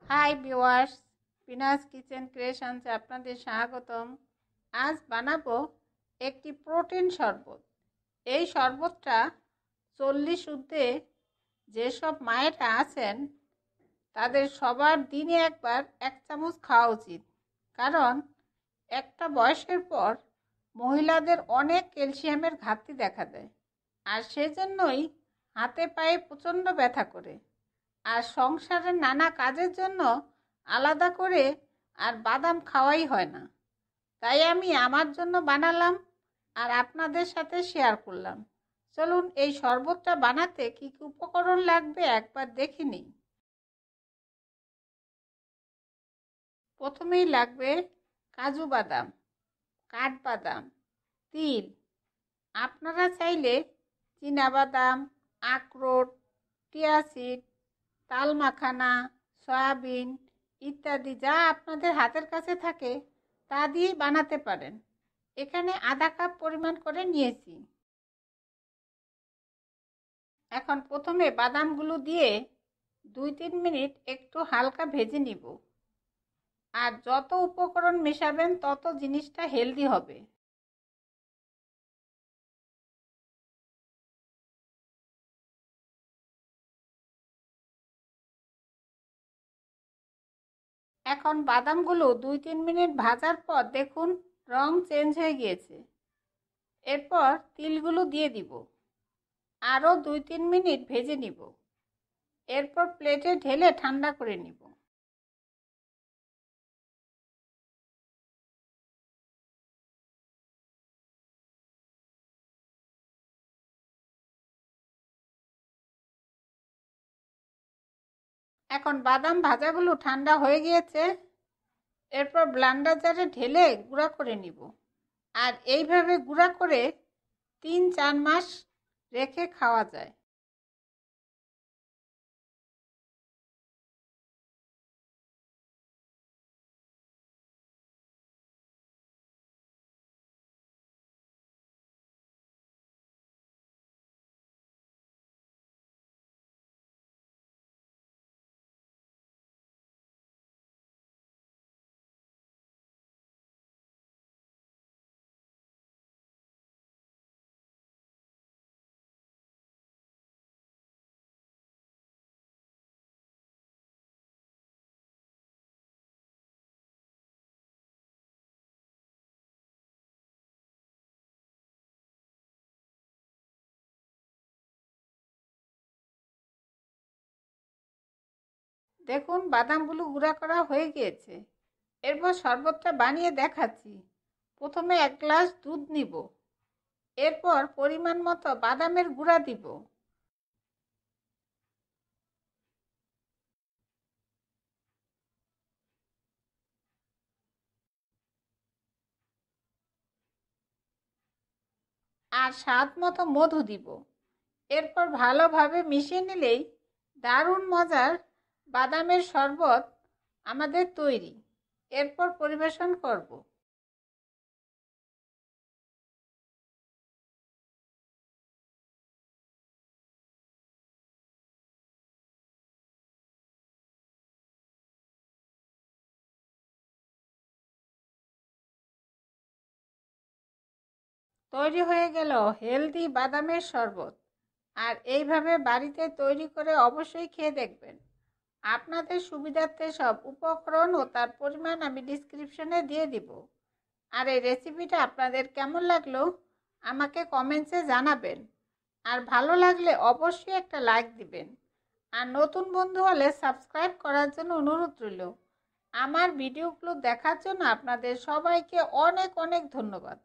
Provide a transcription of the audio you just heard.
Hi viewers, পিনাস kitchen ক্রিয়েশনসে আপনাদের স্বাগতম। আজ বানাবো একটি প্রোটিন শরবত। এই শরবতটা 40 ঊর্ধ্বে যেসব মায়েরা আছেন তাদের সবার দিনে একবার 1 চামচ খাওয়া উচিত, কারণ একটা বয়সের পর মহিলাদের অনেক ক্যালসিয়ামের ঘাটতি দেখা দেয়, আর সেজন্যই হাতে পায়ে প্রচণ্ড ব্যথা করে, আর সংসারের নানা কাজের জন্য আলাদা করে আর বাদাম খাওয়াই হয় না। তাই আমি আমার জন্য বানালাম আর আপনাদের সাথে শেয়ার করলাম। চলুন এই শরবতটা বানাতে কী কী উপকরণ লাগবে একবার দেখে নিই। প্রথমেই লাগবে কাজু বাদাম, কাঠবাদাম, তিল। আপনারা চাইলে চীনাবাদাম, আখরোট, চিয়া সিড, তাল মাখানা, সয়াবিন ইত্যাদি যা আপনাদের হাতের কাছে থাকে তা দিয়েই বানাতে পারেন। এখানে আধা কাপ পরিমাণ করে নিয়েছি। এখন প্রথমে বাদামগুলো দিয়ে 2-3 মিনিট একটু হালকা ভেজে নিব। আর যত উপকরণ মেশাবেন তত জিনিসটা হেলদি হবে। এখন বাদামগুলো 2-3 মিনিট ভাজার পর দেখুন রং চেঞ্জ হয়ে গিয়েছে। এরপর তিলগুলো দিয়ে দিব, আরও 2-3 মিনিট ভেজে নিব। এরপর প্লেটে ঢেলে ঠান্ডা করে নিব। এখন বাদাম ভাজাগুলো ঠান্ডা হয়ে গিয়েছে। এরপর ব্লেন্ডার জারে ঢেলে গুঁড়া করে নিব। আর এইভাবে গুঁড়া করে 3-4 মাস রেখে খাওয়া যায়। দেখুন বাদামগুলো গুঁড়া করা হয়ে গিয়েছে। এরপর শরবতটা বানিয়ে দেখাচ্ছি। প্রথমে 1 গ্লাস দুধ নিব। এরপর পরিমাণ মতো বাদামের গুঁড়া দিব। আর স্বাদ মতো মধু দিব। এরপর ভালোভাবে মিশিয়ে নিলেই দারুণ মজার বাদামের শরবত আমাদের তৈরি। এরপর পরিবেশন করব। তৈরি হয়ে গেল হেলদি বাদামের শরবত। আর এইভাবে বাড়িতে তৈরি করে অবশ্যই খেয়ে দেখবেন। আপনাদের সুবিধার্থে সব উপকরণ ও তার পরিমাণ আমি ডিসক্রিপশনে দিয়ে দিব। আর এই রেসিপিটা আপনাদের কেমন লাগলো আমাকে কমেন্টসে জানাবেন। আর ভালো লাগলে অবশ্যই একটা লাইক দিবেন। আর নতুন বন্ধু হলে সাবস্ক্রাইব করার জন্য অনুরোধ রইল। আমার ভিডিওগুলো দেখার জন্য আপনাদের সবাইকে অনেক অনেক ধন্যবাদ।